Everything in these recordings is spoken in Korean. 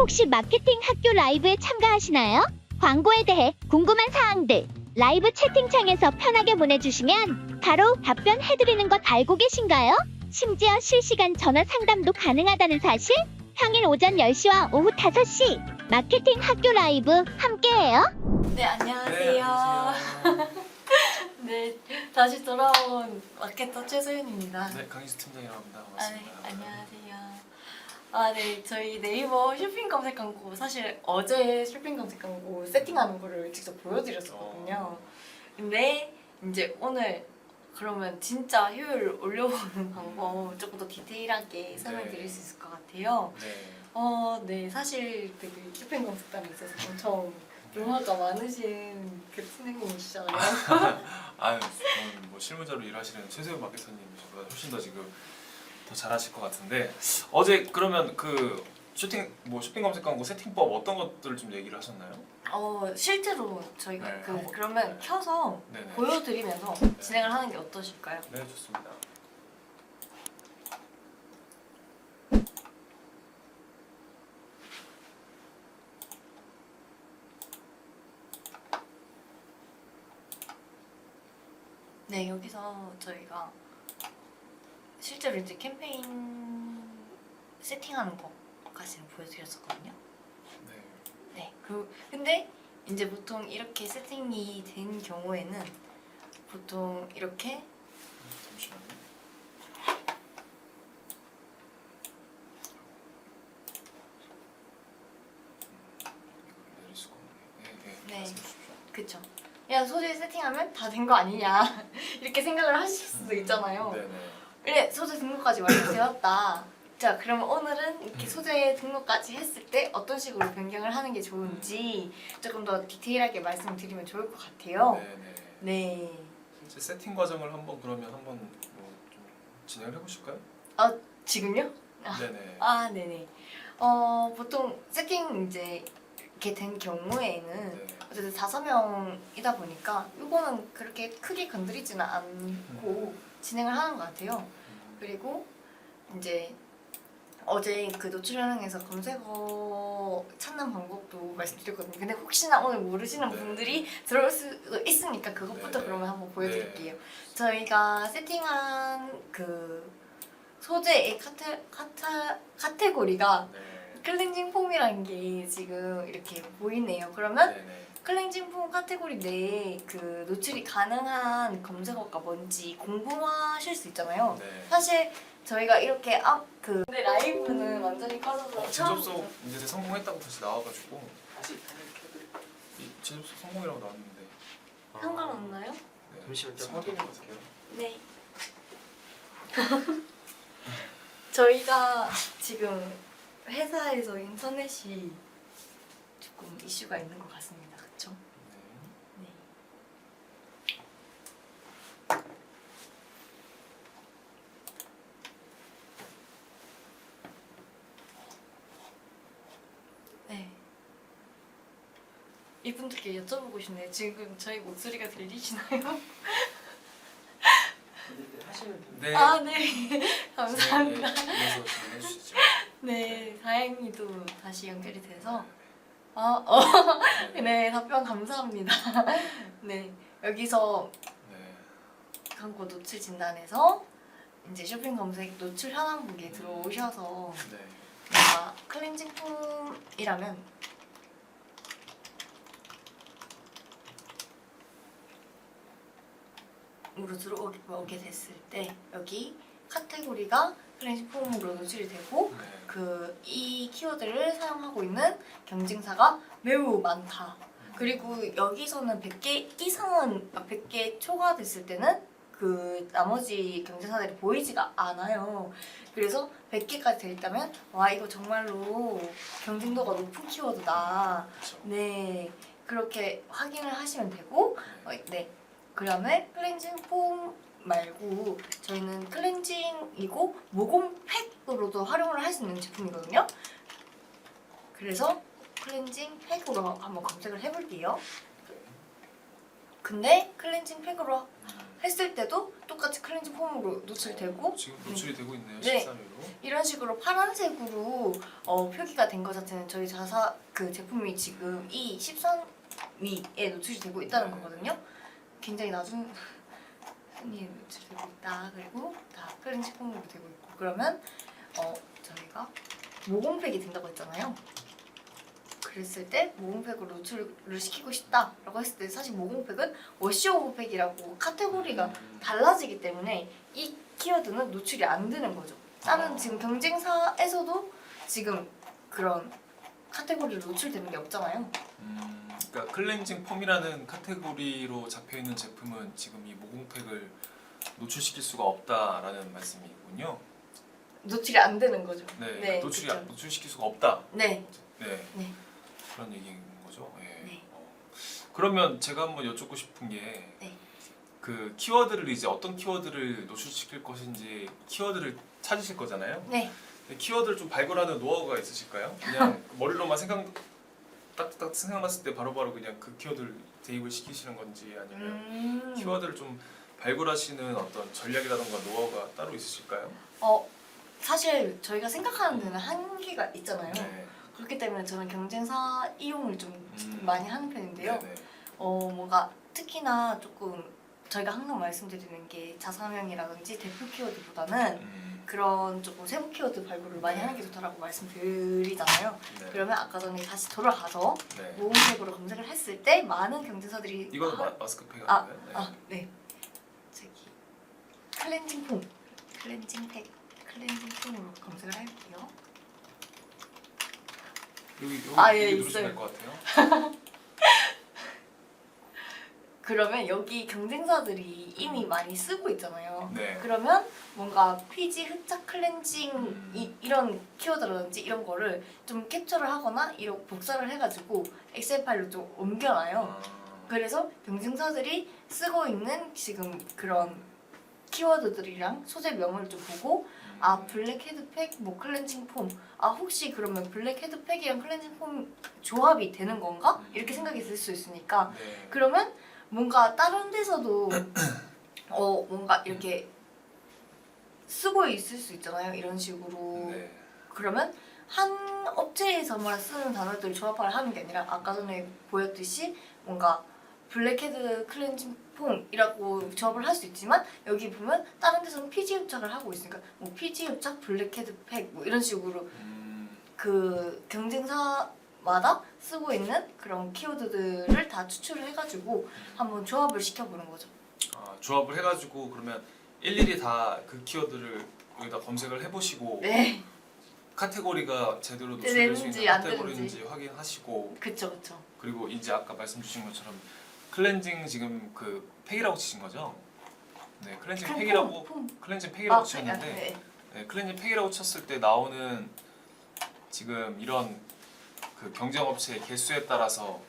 혹시 마케팅 학교 라이브에 참가하시나요? 광고에 대해 궁금한 사항들 라이브 채팅창에서 편하게 보내주시면 바로 답변해드리는 것 알고 계신가요? 심지어 실시간 전화 상담도 가능하다는 사실? 평일 오전 10시와 오후 5시 마케팅 학교 라이브 함께해요. 네, 안녕하세요. 네, 다시 돌아온 마케터 최소윤입니다. 네, 강희수 팀장이라고 합니다. 네, 반갑습니다. 안녕하세요. 네, 저희 네이버 쇼핑 검색 광고 사실 어제 쇼핑 검색 광고 세팅하는 거를 직접 보여드렸었거든요. 근데 이제 오늘 그러면 진짜 효율 올려보는 방법 조금 더 디테일하게 설명드릴 수 있을 것 같아요. 네. 네, 사실 되게 쇼핑 검색단에 있어서 엄청 용어가 많으신 그 팀장님이시잖아요. 아유, 뭐 실무자로 일하시는 최세훈 마케터님보다 훨씬 더 지금 더 잘하실 것 같은데 어제 그러면 그 쇼핑 검색 광고 세팅법 어떤 것들을 좀 얘기를 하셨나요? 실제로 저희가 네, 그러면 네. 켜서 네네. 보여드리면서 진행을 하는 게 어떠실까요? 네, 좋습니다. 네, 여기서 저희가 실제로 이제 캠페인 세팅하는 것까지는 보여드렸었거든요. 네. 네, 근데 이제 보통 이렇게 세팅이 된 경우에는 보통 이렇게 잠시만요. 이걸 내릴 수가 없네. 네. 말씀해 주십시오. 그쵸. 그냥 소재 세팅하면 다 된 거 아니냐 이렇게 생각을 하실 수도 있잖아요. 네네. 그래, 소재 등록까지 완료되었다. 자, 그러면 오늘은 이렇게 소재 등록까지 했을 때 어떤 식으로 변경을 하는 게 좋은지 조금 더 디테일하게 말씀드리면 좋을 것 같아요. 네네. 네. 이제 세팅 과정을 한번 뭐좀 진행을 해보실까요? 지금요? 네네. 네네. 보통 세팅 이제 이렇게 된 경우에는 네. 어쨌든 4서명이다 보니까 이거는 그렇게 크게 건드리지는 않고 진행을 하는 것 같아요. 그리고 이제 어제 그 노출 현황에서 검색어 찾는 방법도 말씀드렸거든요. 근데 혹시나 오늘 모르시는 네. 분들이 들어올 수도 있으니까 그것부터 네. 그러면 한번 보여드릴게요. 네. 저희가 세팅한 그 소재의 카테고리가 네. 클렌징 폼이라는 게 지금 이렇게 보이네요. 그러면 네네. 클렌징 폼 카테고리 내에 그 노출이 가능한 검색어가 뭔지 궁금하실 수 있잖아요. 네. 사실 저희가 이렇게 근데 라이브는 완전히 꺼져서 재접속 이제 성공했다고 다시 나와가지고 이 재접속 성공이라고 나왔는데 상관없나요? 네. 잠시만요. 지금 확인해 들어가세요. 네. 저희가 지금 회사에서 인터넷이 조금 이슈가 있는 것 같습니다. 그렇죠? 네. 네. 네. 이분들께 여쭤보고 싶네요. 지금 저희 목소리가 들리시나요? 하시면 됩니다. 네. 네. 감사합니다. 이어서 진행해 주시죠. 네, 다행히도 다시 연결이 돼서 네. 네, 답변 감사합니다. 네, 여기서 네. 광고 노출 진단에서 이제 쇼핑 검색 노출 현황북에 들어오셔서 네. 내가 클렌징 폼이라면 으로 들어오게 됐을 때 여기 카테고리가 클렌징 폼으로 노출이 되고 네. 이 키워드를 사용하고 있는 경쟁사가 매우 많다. 그리고 여기서는 100개 이상은 100개 초과됐을 때는 그 나머지 경쟁사들이 보이지가 않아요. 그래서 100개까지 돼 있다면 와, 이거 정말로 경쟁도가 높은 키워드다. 그렇죠. 네, 그렇게 확인을 하시면 되고 네, 그다음에 클렌징 폼 말고 저희는 클렌징이고 모공 팩으로도 활용을 할 수 있는 제품이거든요. 그래서 클렌징 팩으로 한번 검색을 해볼게요. 근데 클렌징 팩으로 했을 때도 똑같이 클렌징 폼으로 노출되고 지금 노출이 되고 있네요. 네. 13위로. 이런 식으로 파란색으로 표기가 된 것 자체는 저희 자사 그 제품이 지금 이 13위에 노출이 되고 있다는 거거든요. 굉장히 낮은 순위에 노출되고 있다. 그리고 다 클렌징 폼으로 되고 있고 그러면 저희가 모공팩이 된다고 했잖아요. 그랬을 때 모공팩으로 노출을 시키고 싶다라고 했을 때 사실 모공팩은 워시 오버팩이라고 카테고리가 달라지기 때문에 이 키워드는 노출이 안 되는 거죠. 다른 지금 경쟁사에서도 지금 그런 카테고리로 노출되는 게 없잖아요. 그러니까 클렌징 폼이라는 카테고리로 잡혀 있는 제품은 지금 이 모공팩을 노출시킬 수가 없다라는 말씀이군요. 노출이 안 되는 거죠. 네, 네, 노출이 그쵸. 노출시킬 수가 없다. 네. 네, 네. 그런 얘기인 거죠. 예. 네. 그러면 제가 한번 여쭙고 싶은 게 네. 그 키워드를 이제 어떤 키워드를 노출시킬 것인지 키워드를 찾으실 거잖아요. 네. 키워드를 좀 발굴하는 노하우가 있으실까요? 그냥 머리로만 딱딱 생각났을 때 바로바로 그냥 그 키워드를 대입을 시키시는 건지 아니면 키워드를 좀 발굴하시는 어떤 전략이라던가 노하우가 따로 있으실까요? 사실 저희가 생각하는 데는 한계가 있잖아요. 네. 그렇기 때문에 저는 경쟁사 이용을 좀 많이 하는 편인데요. 네네. 뭔가 특히나 조금 저희가 항상 말씀드리는 게 자사명이라든지 대표 키워드보다는 그런 조금 세부 키워드 발굴을 많이 하는 게 좋다라고 말씀드리잖아요. 네. 그러면 아까 전에 다시 돌아가서 네. 모음팩으로 검색을 했을 때 많은 경쟁사들이 이거는 마스크팩 아, 아닌가요? 네. 네. 저기 클렌징 폼, 클렌징 팩, 클렌징 폼으로 검색을 할게요. 여기 예, 누르시면 있어요. 될 것 같아요. 그러면 여기 경쟁사들이 이미 많이 쓰고 있잖아요. 네. 그러면 뭔가 피지 흡착 클렌징 이런 키워드라든지 이런 거를 좀 캡처를 하거나 이런 복사를 해가지고 엑셀 파일로 좀 옮겨놔요. 그래서 경쟁사들이 쓰고 있는 지금 그런 키워드들이랑 소재명을 좀 보고 블랙 헤드팩, 뭐 클렌징 폼 혹시 그러면 블랙 헤드팩이랑 클렌징 폼 조합이 되는 건가? 이렇게 생각이 들 수 있으니까 네. 그러면 뭔가 다른 데서도 뭔가 이렇게 쓰고 있을 수 있잖아요. 이런 식으로. 네. 그러면 한 업체에서만 쓰는 단어들을 조합을 하는 게 아니라 아까 전에 보였듯이 뭔가 블랙헤드 클렌징 폼이라고 조합을 할 수 있지만 여기 보면 다른 데서는 피지 흡착을 하고 있으니까 뭐 피지 흡착 블랙헤드 팩 뭐 이런 식으로 그 경쟁사마다 쓰고 있는 그런 키워드들을 다 추출을 해가지고 한번 조합을 시켜보는 거죠. 조합을 해가지고 그러면 일일이 다 그 키워드를 여기다 검색을 해보시고 네, 카테고리가 제대로 노출될 수 되는지 있는 안 카테고리인지 확인하시고 그쵸. 그리고 이제 아까 말씀 주신 것처럼 클렌징 지금 그 팩이라고 치신 거죠? 네, 클렌징 팩이라고 클렌징 팩이라고 치셨는데 네. 네, 클렌징 팩이라고 쳤을 때 나오는 지금 이런 그 경쟁 업체의 개수에 따라서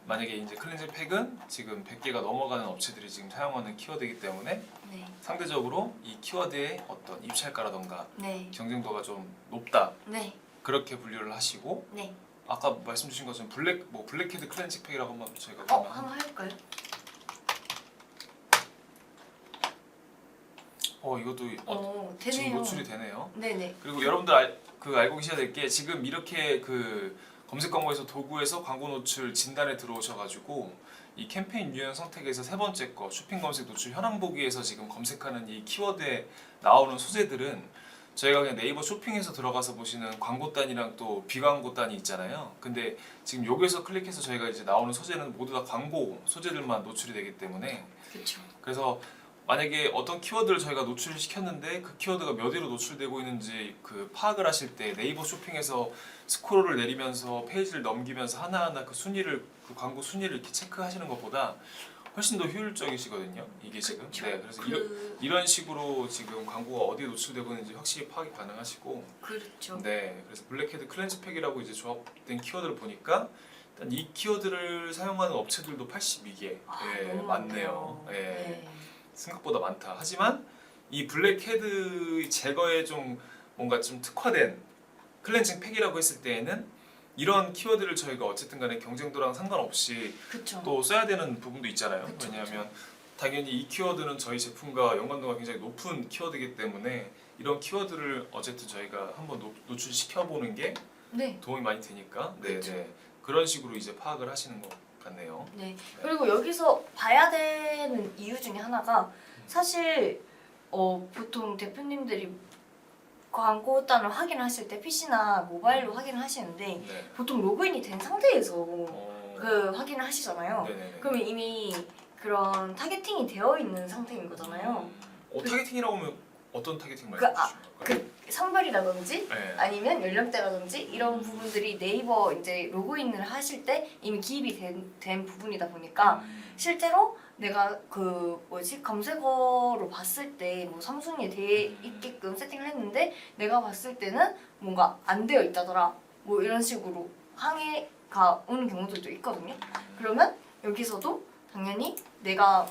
만약에 이제 클렌징 팩은 지금 100개가 넘어가는 업체들이 지금 사용하는 키워드이기 때문에 네. 상대적으로 이 키워드의 어떤 입찰가라던가 네. 경쟁도가 좀 높다 네. 그렇게 분류를 하시고 네. 아까 말씀 주신 것처럼 블랙헤드 클렌징 팩이라고 한번 저희가 한번 해볼까요? 이것도 지금 되네요. 노출이 되네요. 네네. 그리고 여러분들 알고 계셔야 될 게 지금 이렇게 그 검색 광고에서 도구에서 광고 노출 진단에 들어오셔가지고 이 캠페인 유형 선택에서 세 번째 거 쇼핑 검색 노출 현황 보기에서 지금 검색하는 이 키워드에 나오는 소재들은 저희가 그냥 네이버 쇼핑에서 들어가서 보시는 광고단이랑 또 비광고단이 있잖아요. 근데 지금 여기서 클릭해서 저희가 이제 나오는 소재는 모두 다 광고 소재들만 노출이 되기 때문에 그렇죠. 그래서 만약에 어떤 키워드를 저희가 노출을 시켰는데 그 키워드가 몇 위로 노출되고 있는지 그 파악을 하실 때 네이버 쇼핑에서 스크롤을 내리면서 페이지를 넘기면서 하나하나 그 순위를 그 광고 순위를 이렇게 체크하시는 것보다 훨씬 더 효율적이시거든요. 이게 지금. 그쵸. 네, 그래서 이런 식으로 지금 광고가 어디에 노출되고 있는지 확실히 파악이 가능하시고. 그렇죠. 네, 그래서 블랙헤드 클렌즈 팩이라고 이제 조합된 키워드를 보니까 일단 이 키워드를 사용하는 업체들도 82개. 네, 너무 많네요. 많네요. 네. 생각보다 많다. 하지만 이 블랙헤드 제거에 좀 뭔가 좀 특화된 클렌징 팩이라고 했을 때에는 이런 키워드를 저희가 어쨌든 간에 경쟁도랑 상관없이 그쵸. 또 써야 되는 부분도 있잖아요. 그쵸, 왜냐하면 당연히 이 키워드는 저희 제품과 연관도가 굉장히 높은 키워드이기 때문에 이런 키워드를 어쨌든 저희가 한번 노출시켜 보는 게 네. 도움이 많이 되니까 그쵸. 네네 그런 식으로 이제 파악을 하시는 것 같네요. 네. 그리고 여기서 봐야 되는 이유 중에 하나가 사실 보통 대표님들이 광고단을 확인하실 때 PC나 모바일로 확인을 하시는데 네. 보통 로그인이 된 상태에서 어, 그 확인을 하시잖아요. 네네네. 그러면 이미 그런 타겟팅이 되어 있는 상태인 거잖아요. 타겟팅이라고 하면 어떤 타겟팅 그, 말씀해 주시는 걸까요? 그 성별이라든지 네. 아니면 연령대라든지 이런 부분들이 네이버 이제 로그인을 하실 때 이미 기입이 된 부분이다 보니까 실제로 내가 그 뭐지 검색어로 봤을 때 뭐 삼순위에 돼 있게끔 세팅을 했는데 내가 봤을 때는 뭔가 안 되어 있다더라 뭐 이런 식으로 항해가 오는 경우들도 있거든요. 그러면 여기서도 당연히 내가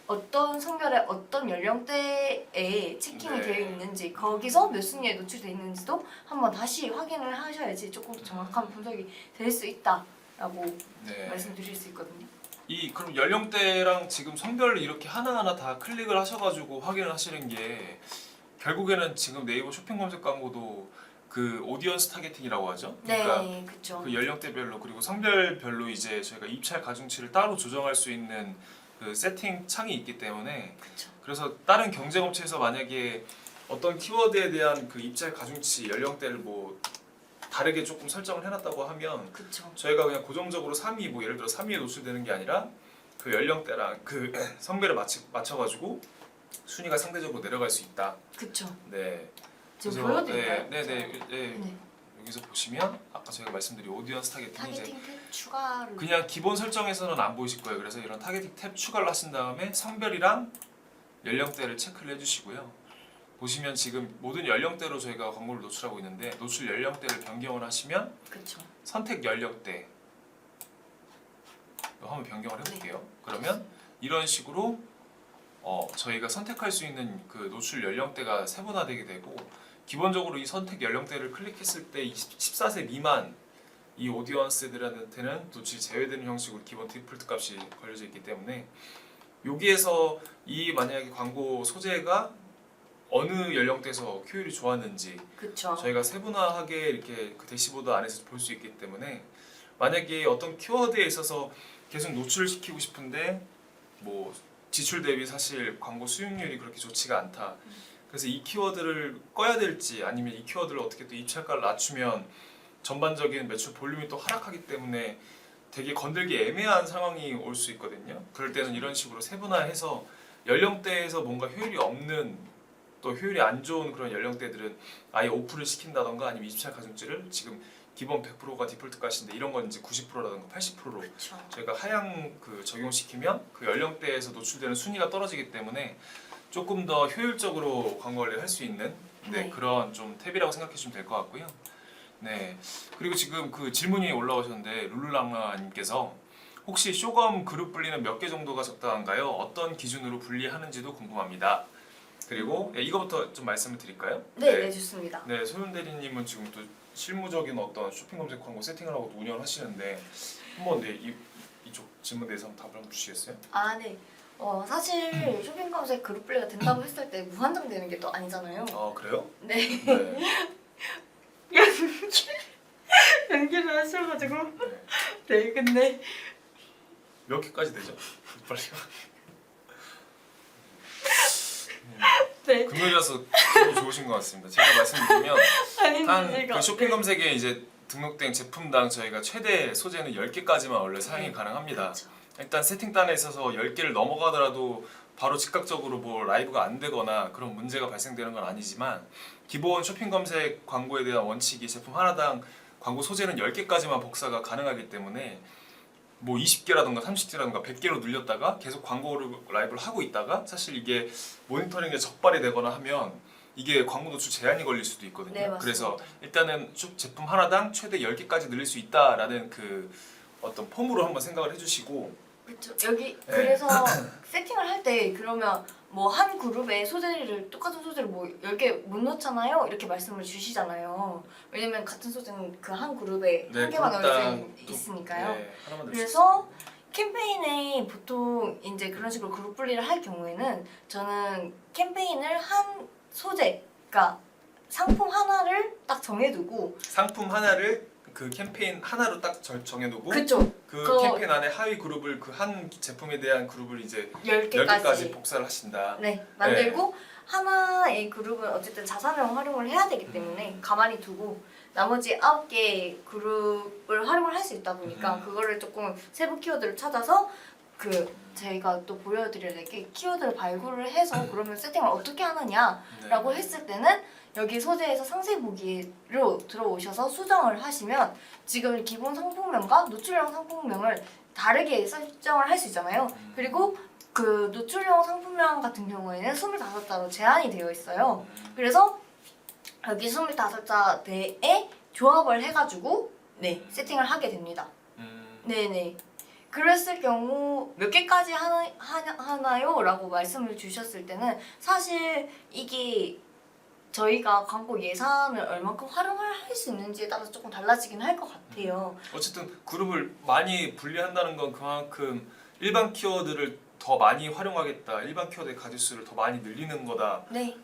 어떤 성별의 어떤 연령대에 체킹이 네. 되어 있는지 거기서 몇 순위에 노출되어 있는지도 한번 다시 확인을 하셔야지 조금 더 정확한 분석이 될 수 있다라고 네. 말씀드릴 수 있거든요. 그럼 연령대랑 지금 성별을 이렇게 하나하나 다 클릭을 하셔가지고 확인을 하시는 게 결국에는 지금 네이버 쇼핑 검색 광고도 그 오디언스 타겟팅이라고 하죠. 그러니까 네, 그렇죠. 그 연령대별로 그리고 성별별로 이제 저희가 입찰 가중치를 따로 조정할 수 있는 그 세팅 창이 있기 때문에 그렇죠. 그래서 다른 경쟁 업체에서 만약에 어떤 키워드에 대한 그 입찰 가중치 연령대를 뭐 다르게 조금 설정을 해놨다고 하면 그렇죠. 저희가 그냥 고정적으로 3위 뭐 예를 들어 3위에 노출되는 게 아니라 그 연령대랑 그 성별에 맞춰가지고 순위가 상대적으로 내려갈 수 있다. 그렇죠. 네. 지금 그래서 보여드릴까요? 네. 여기서 보시면 아까 저희가 말씀드린 오디언스 타겟팅이 이제 타겟팅 탭 추가를 그냥 기본 설정에서는 안 보이실 거예요. 그래서 이런 타겟팅 탭 추가를 하신 다음에 성별이랑 연령대를 체크를 해주시고요. 보시면 지금 모든 연령대로 저희가 광고를 노출하고 있는데 노출 연령대를 변경을 하시면 그렇죠. 선택 연령대 이거 한번 변경을 해볼게요. 그러면 이런 식으로 저희가 선택할 수 있는 그 노출 연령대가 세분화되게 되고 기본적으로 이 선택 연령대를 클릭했을 때 14세 미만 이 오디언스들한테는 노출이 제외되는 형식으로 기본 디폴트 값이 걸려져 있기 때문에 여기에서 이 만약에 광고 소재가 어느 연령대에서 효율이 좋았는지 그렇죠. 저희가 세분화하게 이렇게 그 대시보드 안에서 볼 수 있기 때문에 만약에 어떤 키워드에 있어서 계속 노출시키고 싶은데 뭐 지출 대비 사실 광고 수익률이 그렇게 좋지가 않다. 그래서 이 키워드를 꺼야 될지 아니면 이 키워드를 어떻게 또 입찰가를 낮추면 전반적인 매출 볼륨이 또 하락하기 때문에 되게 건들기 애매한 상황이 올 수 있거든요. 그럴 때는 이런 식으로 세분화해서 연령대에서 뭔가 효율이 없는 또 효율이 안 좋은 그런 연령대들은 아예 오프를 시킨다던가 아니면 입찰 가중치를 지금 기본 100%가 디폴트 값인데 이런 건 이제 90%라던가 80%로 그렇죠. 저희가 하향 적용시키면 그 연령대에서 노출되는 순위가 떨어지기 때문에 조금 더 효율적으로 광고 관리를 할 수 있는 네. 그런 좀 탭이라고 생각해 주시면 될 것 같고요. 네. 그리고 지금 그 질문이 올라오셨는데 룰루랑아님께서 혹시 쇼검 그룹 분리는 몇 개 정도가 적당한가요? 어떤 기준으로 분리하는지도 궁금합니다. 그리고 이거부터 좀 말씀을 드릴까요? 네, 좋습니다. 네, 소윤 대리님은 지금 또 실무적인 어떤 쇼핑 검색 광고 세팅을 하고 또 운영을 하시는데 한번 이쪽 질문 대해서 한번 답을 한번 주시겠어요? 네. 사실 쇼핑 검색 그룹 분리가 된다고 했을 때 무한정되는 게 또 아니잖아요. 아 그래요? 네. 네. 연기를 하셔가지고. 네. 네, 근데 몇 개까지 되죠? 빨리. 네. 금요일이라서 기분이 좋으신 것 같습니다. 제가 말씀드리면 한 제가 그 쇼핑 검색에 이제 등록된 제품당 저희가 최대 소재는 10개까지만 원래 사용이 가능합니다. 그렇죠. 일단 세팅단에 있어서 10개를 넘어가더라도 바로 즉각적으로 뭐 라이브가 안 되거나 그런 문제가 발생되는 건 아니지만 기본 쇼핑 검색 광고에 대한 원칙이 제품 하나당 광고 소재는 10개까지만 복사가 가능하기 때문에 뭐 20개라던가 30개라던가 100개로 늘렸다가 계속 광고를 라이브를 하고 있다가 사실 이게 모니터링에 적발이 되거나 하면 이게 광고 노출 제한이 걸릴 수도 있거든요. 네, 맞습니다. 그래서 일단은 제품 하나당 최대 10개까지 늘릴 수 있다라는 그 어떤 폼으로 한번 생각을 해주시고 그렇죠. 여기 네. 그래서 세팅을 할 때 그러면 뭐 한 그룹에 소재를 똑같은 소재를 뭐 10개 못 넣잖아요. 이렇게 말씀을 주시잖아요. 왜냐면 같은 소재는 그 한 그룹에 한 개만 넣을 수 있으니까요. 네, 하나만 넣을 수 그래서 캠페인에 보통 이제 그런 식으로 그룹 분리를 할 경우에는 저는 캠페인을 한 소재, 그러니까 상품 하나를 딱 정해두고 상품 하나를 그 캠페인 하나로 딱 정해놓고 그쵸. 그 그거- 캠페인 안에 하위 그룹을 그 한 제품에 대한 그룹을 이제 10개까지 10개까지 복사를 하신다. 네, 만들고 하나의 그룹은 어쨌든 자사명 활용을 해야 되기 때문에 가만히 두고 나머지 9개 그룹을 활용을 할 수 있다 보니까 그거를 조금 세부 키워드를 찾아서 그 저희가 또 보여드려야 될 게 키워드를 발굴을 해서 그러면 세팅을 어떻게 하느냐라고 네. 했을 때는 여기 소재에서 상세 보기로 들어오셔서 수정을 하시면 지금 기본 상품명과 노출형 상품명을 다르게 설정을 할 수 있잖아요. 그리고 그 노출형 상품명 같은 경우에는 25자로 제한이 되어 있어요. 그래서 여기 25자 내에 조합을 해가지고 네 세팅을 하게 됩니다. 네네. 그랬을 경우 몇 개까지 하나요? 라고 말씀을 주셨을 때는 사실 이게 저희가 광고 예산을 얼만큼 활용을 할 수 있는지에 따라서 조금 달라지긴 할 것 같아요. 어쨌든 그룹을 많이 분리한다는 건 그만큼 일반 키워드를 더 많이 활용하겠다, 일반 키워드의 가짓수를 더 많이 늘리는 거다라고 네.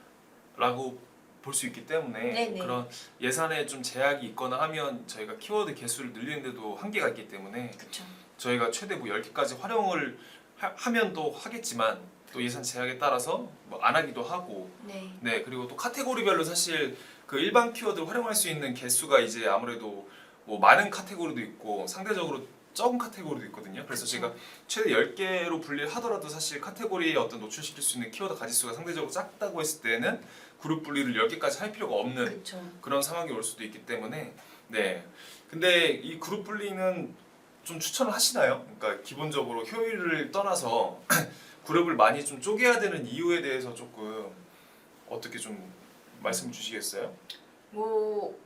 볼 수 있기 때문에 네네. 그런 예산에 좀 제약이 있거나 하면 저희가 키워드 개수를 늘리는데도 한계가 있기 때문에 그렇죠. 저희가 최대 뭐 10개까지 활용을 하면 또 하겠지만 또 예산 제약에 따라서 뭐 안 하기도 하고 네. 네 그리고 또 카테고리별로 사실 그 일반 키워드를 활용할 수 있는 개수가 이제 아무래도 뭐 많은 카테고리도 있고 상대적으로 적은 카테고리도 있거든요. 그래서 제가 최대 10개로 분리를 하더라도 사실 카테고리에 어떤 노출시킬 수 있는 키워드 가짓수가 상대적으로 작다고 했을 때는 그룹 분리를 10개까지 할 필요가 없는 그렇죠. 그런 상황이 올 수도 있기 때문에 네. 근데 이 그룹 분리는 좀 추천을 하시나요? 그러니까 기본적으로 효율을 떠나서 그룹을 많이 좀 쪼개야 되는 이유에 대해서 조금 어떻게 좀 말씀 주시겠어요? 뭐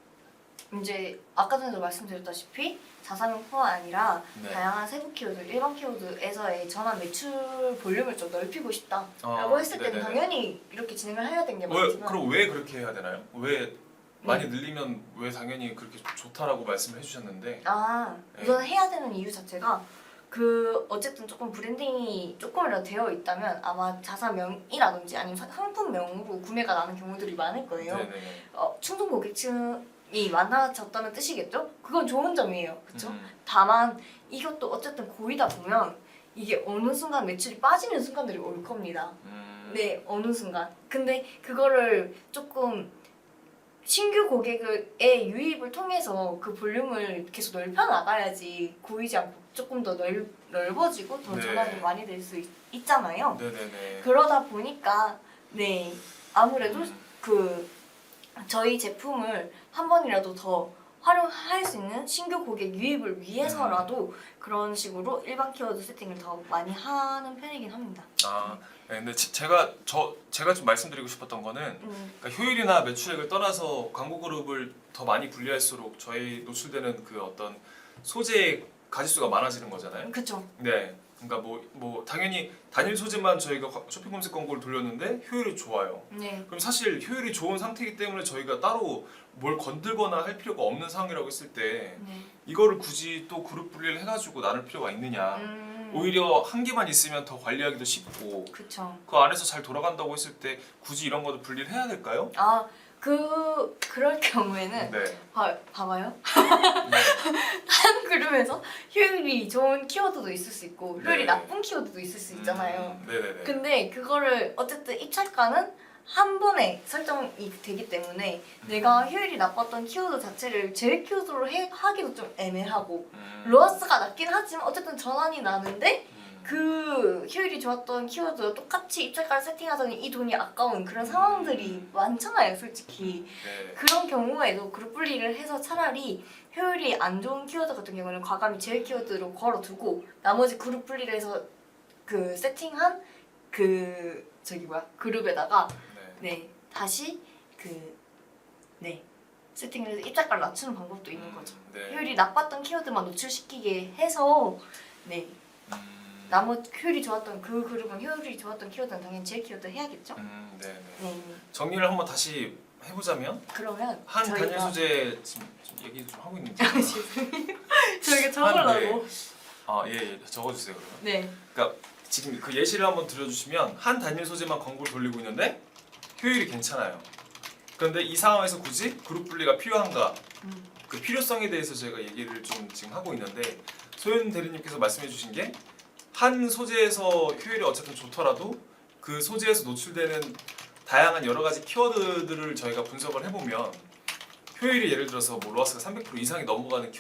이제 아까 전에도 말씀드렸다시피 자사명뿐만 아니라 네. 다양한 세부 키워드, 일반 키워드에서의 전환 매출 볼륨을 좀 넓히고 싶다라고 했을 때는 네네네. 당연히 이렇게 진행을 해야 되는 게 왜, 맞지만 그럼 왜 그렇게 해야 되나요? 왜 많이 늘리면 왜 당연히 그렇게 좋다라고 말씀을 해주셨는데 네. 우선 해야 되는 이유 자체가 그 어쨌든 조금 브랜딩이 조금이라도 되어 있다면 아마 자사명이라든지 아니면 상품명으로 구매가 나는 경우들이 많을 거예요. 네네. 충동 고객층이 많아졌다는 뜻이겠죠? 그건 좋은 점이에요. 그렇죠? 음. 다만 이것도 어쨌든 고이다 보면 이게 어느 순간 매출이 빠지는 순간들이 올 겁니다. 네, 어느 순간. 근데 그거를 조금 신규 고객의 유입을 통해서 그 볼륨을 계속 넓혀 나가야지 고이지 않고 조금 더 넓어지고 더 네. 전환이 많이 될 수 있잖아요. 네네네. 그러다 보니까 네 아무래도 음. 그 저희 제품을 한 번이라도 더 활용할 수 있는 신규 고객 유입을 위해서라도 그런 식으로 일반 키워드 세팅을 더 많이 하는 편이긴 합니다. 아, 네, 근데 제가 좀 말씀드리고 싶었던 거는 그러니까 효율이나 매출액을 떠나서 광고 그룹을 더 많이 분리할수록 저희 노출되는 그 어떤 소재의 가짓수가 많아지는 거잖아요. 그쵸. 네. 그러니까 뭐 당연히 단일 소재만 저희가 쇼핑 검색 광고를 돌렸는데 효율이 좋아요. 네. 그럼 사실 효율이 좋은 상태이기 때문에 저희가 따로 뭘 건들거나 할 필요가 없는 상황이라고 했을 때 네. 이거를 굳이 또 그룹 분리를 해가지고 나눌 필요가 있느냐. 오히려 한 개만 있으면 더 관리하기도 쉽고 그쵸. 그 안에서 잘 돌아간다고 했을 때 굳이 이런 것도 분리를 해야 될까요? 그럴 경우에는 네. 봐봐요. 네. 한 그룹에서 효율이 좋은 키워드도 있을 수 있고 효율이 네. 나쁜 키워드도 있을 수 있잖아요. 네네네. 근데 그거를 어쨌든 입찰가는 한 번에 설정이 되기 때문에 내가 효율이 나빴던 키워드 자체를 제일 키워드로 하기도 좀 애매하고 로어스가 낮긴 하지만 어쨌든 전환이 나는데 그 효율이 좋았던 키워드와 똑같이 입찰가를 세팅하더니 이 돈이 아까운 그런 상황들이 많잖아요, 솔직히. 네. 그런 경우에도 그룹 분리를 해서 차라리 효율이 안 좋은 키워드 같은 경우는 과감히 제일 키워드로 걸어두고 나머지 그룹 분리를 해서 그 세팅한 그 그룹에다가 네 다시 세팅을 해서 입찰가를 낮추는 방법도 있는 거죠. 네. 효율이 나빴던 키워드만 노출시키게 해서 네 나머지 효율이 좋았던 그 그룹은 효율이 좋았던 키워드는 당연히 제일 키워드 해야겠죠. 네네. 네. 정리를 한번 다시 해보자면 그러면 한 저희가- 단일 소재 지금 얘기 좀 하고 있는데 죄송해요. 저희가 적으려고 예, 적어주세요 그러면. 네. 그러니까 지금 그 예시를 한번 들어주시면 한 단일 소재만 광고를 돌리고 있는데 효율이 괜찮아요. 그런데 이 상황에서 굳이 그룹 분리가 필요한가? 그 필요성에 대해서 제가 얘기를 좀 지금 하고 있는데 소연 대리님께서 말씀해주신 게 한 소재에서 효율이 어쨌든 좋더라도 그 소재에서 노출되는 다양한 여러 가지 키워드들을 저희가 분석을 해보면 효율이 예를 들어서 뭐 로아스가 300% 이상이 넘어가는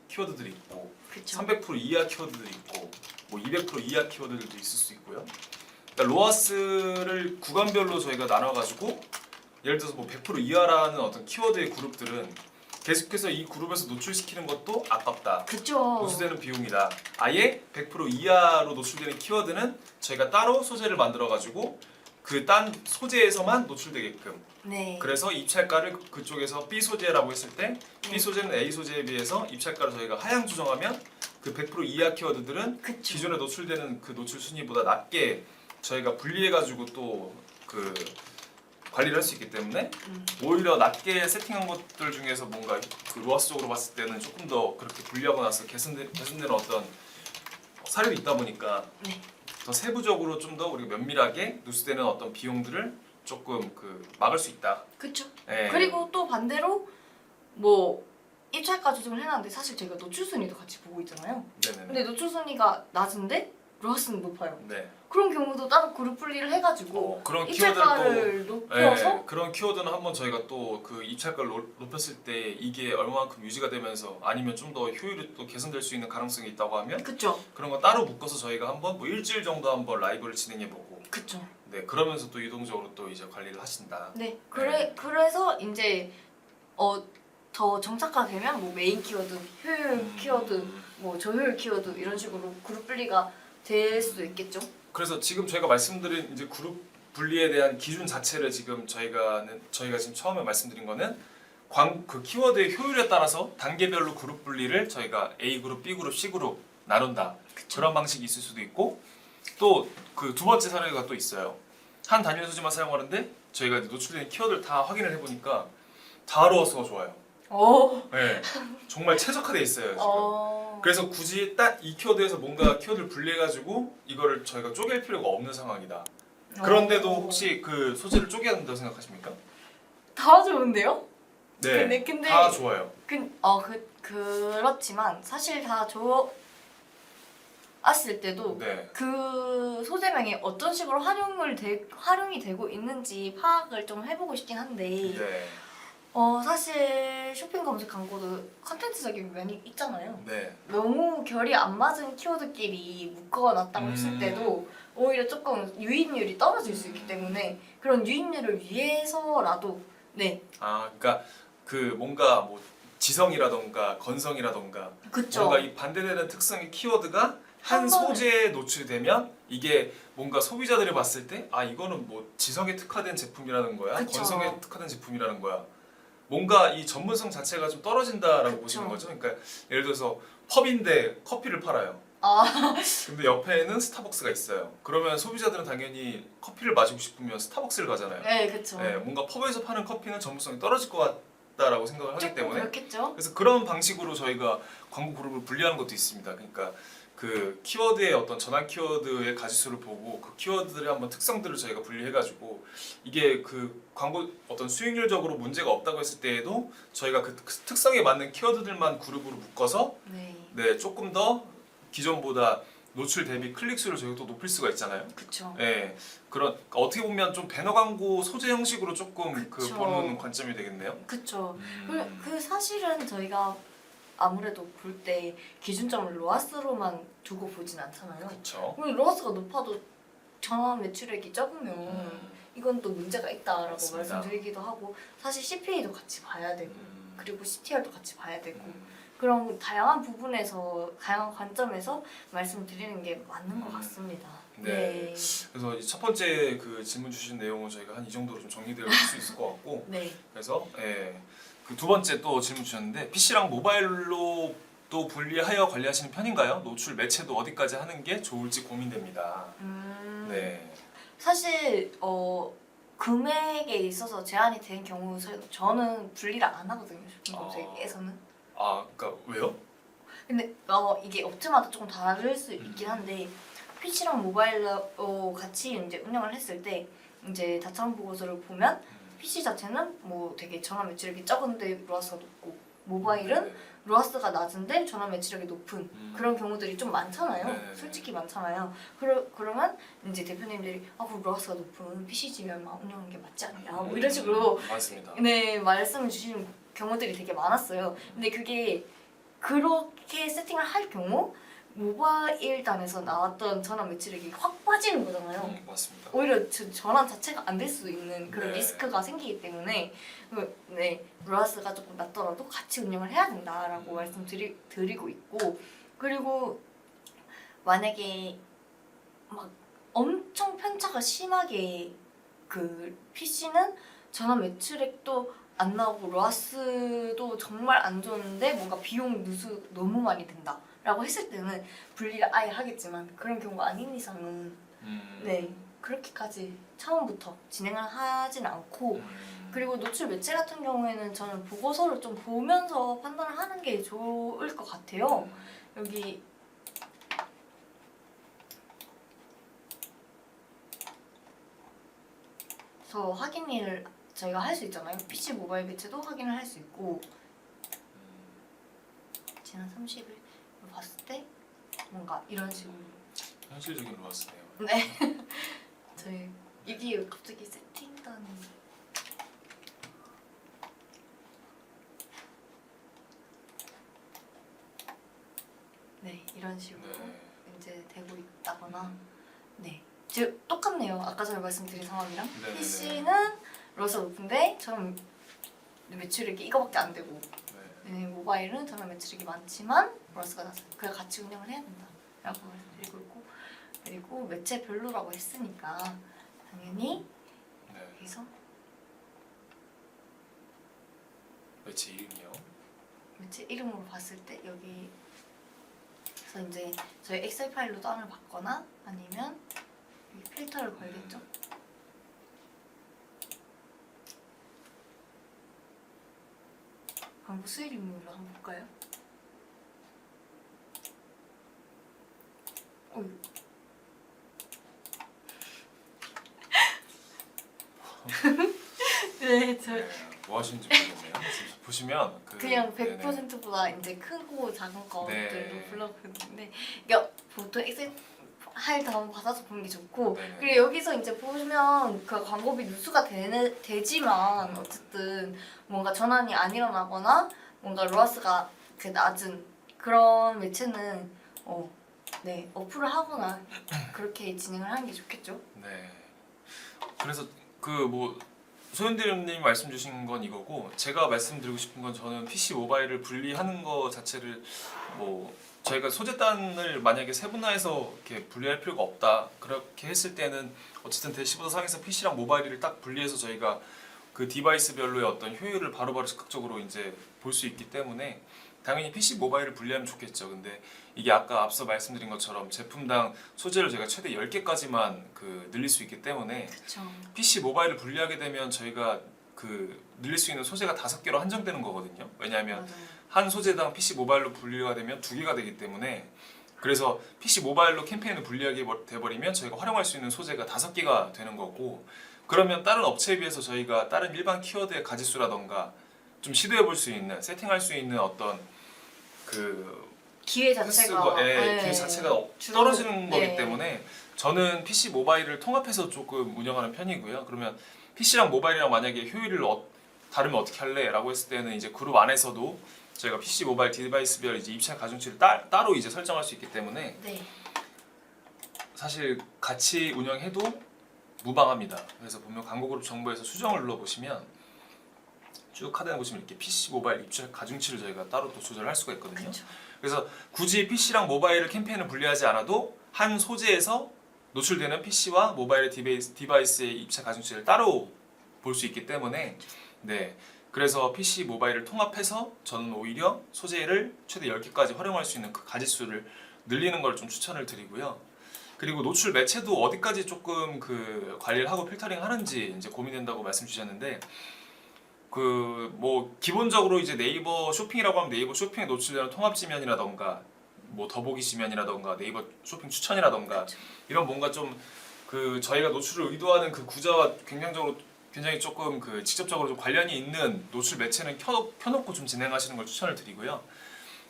키워드들이 있고 그쵸. 300% 이하 키워드들이 있고 뭐 200% 이하 키워드들도 있을 수 있고요. 그러니까 로아스를 구간별로 저희가 나눠가지고 예를 들어서 뭐 100% 이하라는 어떤 키워드의 그룹들은 계속해서 이 그룹에서 노출시키는 것도 아깝다. 그쵸. 노출되는 비용이다. 아예 100% 이하로 노출되는 키워드는 저희가 따로 소재를 만들어가지고 그 딴 소재에서만 노출되게끔. 네. 그래서 입찰가를 그쪽에서 B 소재라고 했을 때 네. B 소재는 A 소재에 비해서 입찰가를 저희가 하향 조정하면 그 100% 이하 키워드들은 그쵸. 기존에 노출되는 그 노출 순위보다 낮게 저희가 분리해가지고 또 그 관리를 할 수 있기 때문에 오히려 낮게 세팅한 것들 중에서 뭔가 그 로아스적으로 봤을 때는 조금 더 그렇게 분리하고 나서 개선되는 어떤 사례도 있다 보니까 네. 더 세부적으로 좀 더 우리가 면밀하게 누수되는 어떤 비용들을 조금 그 막을 수 있다. 그쵸. 예. 그리고 또 반대로 뭐 입찰가 조정을 해놨는데 사실 저희가 노출 순위도 같이 보고 있잖아요. 네네네. 근데 노출 순위가 낮은데 로아스는 높아요. 네. 그런 경우도 따로 그룹 분리를 해가지고 그런 키워드를 또 입찰가를 높여서 예, 그런 키워드는 한번 저희가 또 그 입찰가를 높였을 때 이게 얼마만큼 유지가 되면서 아니면 좀 더 효율이 또 개선될 수 있는 가능성이 있다고 하면 그쵸. 그런 거 따로 묶어서 저희가 한번 뭐 일주일 정도 한번 라이브를 진행해보고 그쵸. 네 그러면서 또 유동적으로 또 이제 관리를 하신다. 네. 그래서 이제 더 정착화 되면 뭐 메인 키워드, 효율 키워드, 뭐 저효율 키워드 이런 식으로 그룹 분리가 될 수도 있겠죠. 그래서 지금 저희가 말씀드린 이제 그룹 분리에 대한 기준 자체를 지금 저희가 지금 처음에 말씀드린 거는 그 키워드의 효율에 따라서 단계별로 그룹 분리를 저희가 A 그룹, B 그룹, C 그룹 나눈다. 그런 방식이 있을 수도 있고 또 그 두 번째 사례가 또 있어요. 한 단일 소재만 사용하는데 저희가 노출된 키워드를 다 확인을 해보니까 다 로아스가 좋아요. 네, 정말 최적화돼 있어요 지금. 그래서 굳이 딱 이 키워드에서 뭔가 키워드를 분리해가지고 이거를 저희가 쪼갤 필요가 없는 상황이다. 그런데도 혹시 그 소재를 쪼개야 된다고 생각하십니까? 다 좋은데요? 네, 근데 다 좋아요. 그렇지만 사실 다 좋았을 때도 네, 그 소재명이 어떤 식으로 활용이 되고 있는지 파악을 좀 해보고 싶긴 한데 네, 사실 쇼핑 검색 광고도 컨텐츠적인 면이 있잖아요. 네. 너무 결이 안 맞은 키워드끼리 묶어놨다고 했을 때도 오히려 조금 유입률이 떨어질 수 있기 때문에 그런 유입률을 위해서라도 네. 그러니까 그 뭔가 뭐 지성이라던가 건성이라던가 그쵸. 뭔가 이 반대되는 특성의 키워드가 한 한 번에. 소재에 노출되면 이게 뭔가 소비자들이 봤을 때 이거는 뭐 지성에 특화된 제품이라는 거야, 그쵸. 건성에 특화된 제품이라는 거야. 뭔가 이 전문성 자체가 좀 떨어진다라고 그쵸. 보시는 거죠. 그러니까 예를 들어서 펍인데 커피를 팔아요. 근데 옆에는 스타벅스가 있어요. 그러면 소비자들은 당연히 커피를 마시고 싶으면 스타벅스를 가잖아요. 네, 그쵸. 네, 뭔가 펍에서 파는 커피는 전문성이 떨어질 것 같다라고 생각을 하기 조금 때문에 그렇겠죠. 그래서 그런 방식으로 저희가 광고 그룹을 분리하는 것도 있습니다. 그러니까 그 키워드의 어떤 전환 키워드의 가지수를 보고 그 키워드들의 한번 특성들을 저희가 분리해가지고 이게 그 광고 어떤 수익률적으로 문제가 없다고 했을 때에도 저희가 그 특성에 맞는 키워드들만 그룹으로 묶어서 네. 조금 더 기존보다 노출 대비 클릭 수를 저희가 또 높일 수가 있잖아요. 그쵸. 네, 그런 어떻게 보면 좀 배너 광고 소재 형식으로 조금 그 그쵸. 보는 관점이 되겠네요. 그쵸. 그 사실은 저희가 아무래도 볼 때 기준점을 로아스로만 두고 보진 않잖아요. 그렇죠. 그리고 로아스가 높아도 전환 매출액이 적으면 이건 또 문제가 있다라고 맞습니다. 말씀드리기도 하고 사실 CPA도 같이 봐야 되고 그리고 CTR도 같이 봐야 되고 음. 그런 다양한 부분에서 다양한 관점에서 말씀드리는 게 맞는 것 같습니다. 네. 그래서 이첫 번째 그 질문 주신 내용은 저희가 한 이 정도로 좀 정리될 수 있을 것 같고 네. 그래서 그 두 번째 또 질문 주셨는데 PC랑 모바일로 또 분리하여 관리하시는 편인가요? 노출 매체도 어디까지 하는 게 좋을지 고민됩니다. 네. 사실 금액에 있어서 제한이 된 경우 저는 분리를 안 하거든요. 쇼핑 검색에서는. 그러니까 왜요? 근데 이게 업체마다 조금 다를 수 있긴 한데 PC랑 모바일로 같이 이제 운영을 했을 때 이제 다차원 보고서를 보면 PC 자체는 뭐 되게 전원 매출액이 적은데 로아스가 높고 모바일은 로아스가 낮은데 전원 매출액이 높은 그런 경우들이 좀 많잖아요. 네네네. 솔직히 많잖아요. 그러면 이제 대표님들이 그럼 로아스가 높은 PC지면 운영하는 게 맞지 않냐 뭐 이런 식으로 맞습니다. 네 말씀을 주시는 경우들이 되게 많았어요. 근데 그게 그렇게 세팅을 할 경우 모바일단에서 나왔던 전환 매출액이 확 빠지는 거잖아요. 맞습니다. 오히려 전환 자체가 안 될 수 있는 그런 네. 리스크가 생기기 때문에 네 로아스가 조금 낮더라도 같이 운영을 해야 된다라고 말씀드리고 있고, 그리고 만약에 막 엄청 편차가 심하게 그 PC는 전환 매출액도 안 나오고 로아스도 정말 안 좋은데 뭔가 비용 누수 너무 많이 된다 라고 했을 때는 분리를 아예 하겠지만, 그런 경우가 아닌 이상은 네 그렇게까지 처음부터 진행을 하진 않고, 그리고 노출 매체 같은 경우에는 저는 보고서를 좀 보면서 판단을 하는 게 좋을 것 같아요. 여기 저 확인을 저희가 할 수 있잖아요. PC 모바일 매체도 확인을 할 수 있고, 지난 30일 봤을 때 뭔가 이런 식으로 현실적인 로아스네요. 네 저희 이게 갑자기 세팅단이 네 이런 식으로 네. 이제 되고 있다거나, 네 즉 똑같네요. 아까 전에 말씀드린 상황이랑. 네네네. PC는 로스가 높은데 저는 매출액이 이거밖에 안 되고, 네, 모바일은 저는 매출액이 많지만 로스가 낮아요. 그래 같이 운영을 해야 된다라고 말씀드리고 있고, 그리고 매체별로라고 했으니까 당연히 네. 여기서 매체 이름이요. 매체 이름으로 봤을 때 여기 그래서 이제 저희 엑셀 파일로 다운을 받거나 아니면 여기 필터를 걸겠죠. 광고 수익률로 한번 볼까요? 어휴. 네, 뭐 하시는지 모르겠네요. 지금 보시면 그냥 네네. 100%보다 이제 크고 작은 것들로 네. 불러보는데, 이게 보통 엑셀 파일 다운 받아서 보는 게 좋고, 네네. 그리고 여기서 이제 보시면 그 광고비 누수가 되지만 어쨌든 뭔가 전환이 안 일어나거나 뭔가 로아스가 그 낮은 그런 매체는 네 어플을 하거나 그렇게 진행을 하는 게 좋겠죠. 네. 그래서 그 뭐 소연대리님 말씀 주신 건 이거고, 제가 말씀드리고 싶은 건 저는 PC 모바일을 분리하는 거 자체를 뭐 저희가 소재단을 만약에 세분화해서 이렇게 분리할 필요가 없다 그렇게 했을 때는 어쨌든 대시보드 상에서 PC랑 모바일을 딱 분리해서 저희가 그 디바이스별로의 어떤 효율을 바로바로 즉각적으로 이제 볼 수 있기 때문에 당연히 PC 모바일을 분리하면 좋겠죠. 근데 이게 아까 앞서 말씀드린 것처럼 제품당 소재를 저희가 최대 10개까지만 그 늘릴 수 있기 때문에 그렇죠. PC 모바일을 분리하게 되면 저희가 그 늘릴 수 있는 소재가 5개로 한정되는 거거든요. 왜냐하면 맞아요. 한 소재당 PC 모바일로 분리가 되면 2개가 되기 때문에, 그래서 PC 모바일로 캠페인을 분리하게 돼버리면 저희가 활용할 수 있는 소재가 5개가 되는 거고, 그러면 다른 업체에 비해서 저희가 다른 일반 키워드의 가짓수라던가 좀 시도해 볼 수 있는, 세팅할 수 있는 어떤 그 기회 자체가 기회 자체가 떨어지는 네. 거기 때문에 저는 PC 모바일을 통합해서 조금 운영하는 편이고요. 그러면 PC랑 모바일이랑 만약에 효율을 다르면 어떻게 할래? 라고 했을 때는 이제 그룹 안에서도 저희가 PC 모바일 디바이스별 이제 입찰 가중치를 따로 이제 설정할 수 있기 때문에 네. 사실 같이 운영해도 무방합니다. 그래서 보면 광고그룹 정보에서 수정을 눌러보시면 쭉 하단에 보시면 이렇게 PC 모바일 입찰 가중치를 저희가 따로 또 조절할 수가 있거든요. 그렇죠. 그래서 굳이 PC랑 모바일을 캠페인을 분리하지 않아도 한 소재에서 노출되는 PC와 모바일의 디바이스의 입찰 가중치를 따로 볼 수 있기 때문에, 네, 그래서 PC 모바일을 통합해서 저는 오히려 소재를 최대 10개까지 활용할 수 있는 그 가짓수를 늘리는 걸 좀 추천을 드리고요. 그리고 노출 매체도 어디까지 조금 그 관리를 하고 필터링 하는지 이제 고민된다고 말씀 주셨는데, 그 뭐 기본적으로 이제 네이버 쇼핑이라고 하면 네이버 쇼핑에 노출되는 통합 지면이라던가 뭐 더보기 지면이라던가 네이버 쇼핑 추천이라던가 그쵸. 이런 뭔가 좀 그 저희가 노출을 의도하는 그 구조와 굉장히 조금 그 직접적으로 좀 관련이 있는 노출 매체는 켜놓고 좀 진행하시는 걸 추천을 드리고요.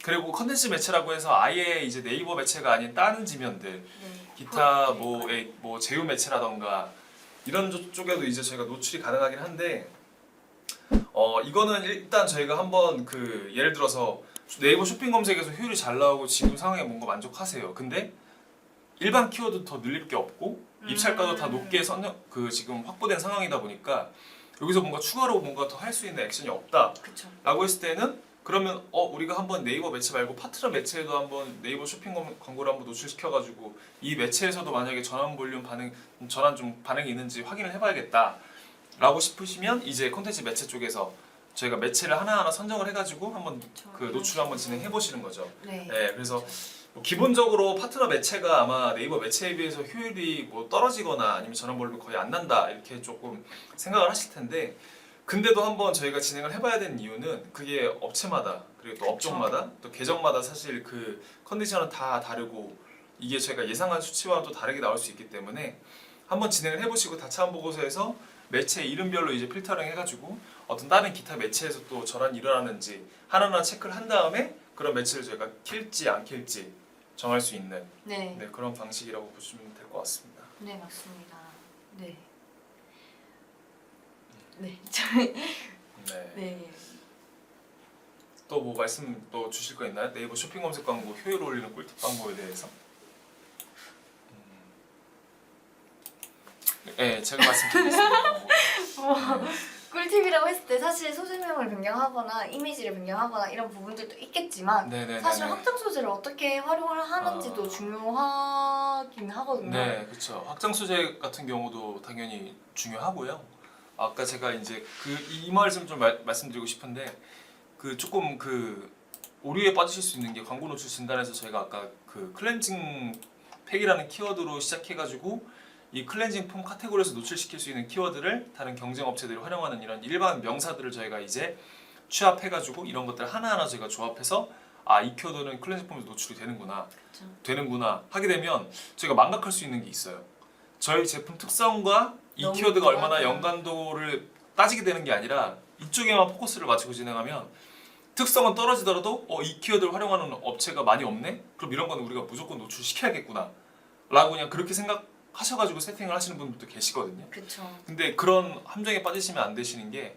그리고 컨텐츠 매체라고 해서 아예 이제 네이버 매체가 아닌 다른 지면들 네. 기타 뭐 제휴 매체라던가 이런 쪽에도 이제 저희가 노출이 가능하긴 한데 이거는 일단 저희가 한번 그 예를 들어서 네이버 쇼핑 검색에서 효율이 잘 나오고 지금 상황에 뭔가 만족하세요. 근데 일반 키워드 더 늘릴 게 없고 입찰가도 다 높게 지금 확보된 상황이다 보니까 여기서 뭔가 추가로 뭔가 더 할 수 있는 액션이 없다라고 그쵸. 했을 때는 그러면 우리가 한번 네이버 매체 말고 파트너 매체에도 한번 네이버 쇼핑 광고를 한번 노출시켜가지고 이 매체에서도 만약에 전환 반응이 있는지 확인을 해봐야겠다라고 싶으시면 이제 콘텐츠 매체 쪽에서 저희가 매체를 하나하나 선정을 해가지고 한번 그 노출을 한번 진행해 보시는 거죠. 네. 그래서 뭐 기본적으로 파트너 매체가 아마 네이버 매체에 비해서 효율이 뭐 떨어지거나 아니면 전환 볼륨이 거의 안 난다 이렇게 조금 생각을 하실 텐데 근데도 한번 저희가 진행을 해봐야 되는 이유는 그게 업체마다 그리고 또 업종마다 또 계정마다 사실 그 컨디션은 다 다르고 이게 저희가 예상한 수치와는 또 다르게 나올 수 있기 때문에 한번 진행을 해보시고 다차원 보고서에서 매체 이름별로 이제 필터링 해가지고 어떤 다른 기타 매체에서 또 전환이 일어나는지 하나하나 체크를 한 다음에 그런 매체를 저희가 킬지 안 킬지 정할 수 있는 네. 그런 방식이라고 보시면 될 것 같습니다. 네, 맞습니다. 네. 네. 저희 네. 네. 또 뭐 말씀 또 주실 거 있나요? 네이버 쇼핑 검색 광고 효율 올리는 꿀팁 방법에 대해서? 네, 제가 말씀드리겠습니다. 꿀팁이라고 했을 때 사실 소재명을 변경하거나 이미지를 변경하거나 이런 부분들도 있겠지만 네네네. 사실 확장 소재를 어떻게 활용을 하는지도 중요하긴 하거든요. 네, 그렇죠. 확장 소재 같은 경우도 당연히 중요하고요. 아까 제가 이제 이 말씀 좀 말씀드리고 싶은데 그 조금 그 오류에 빠지실 수 있는 게 광고 노출 진단에서 저희가 아까 그 클렌징 팩이라는 키워드로 시작해가지고 이 클렌징 폼 카테고리에서 노출시킬 수 있는 키워드를 다른 경쟁 업체들이 활용하는 이런 일반 명사들을 저희가 이제 취합해가지고 이런 것들 하나하나 저희가 조합해서 이 키워드는 클렌징 폼에서 노출이 그쵸. 되는구나 하게 되면 저희가 망각할 수 있는 게 있어요. 저희 제품 특성과 이 너무 키워드가 얼마나 좋아요. 연관도를 따지게 되는 게 아니라 이쪽에만 포커스를 맞추고 진행하면 특성은 떨어지더라도 이 키워드를 활용하는 업체가 많이 없네? 그럼 이런 거는 우리가 무조건 노출시켜야겠구나 라고 그냥 그렇게 생각하셔가지고 세팅을 하시는 분들도 계시거든요. 그쵸. 근데 그런 함정에 빠지시면 안 되시는 게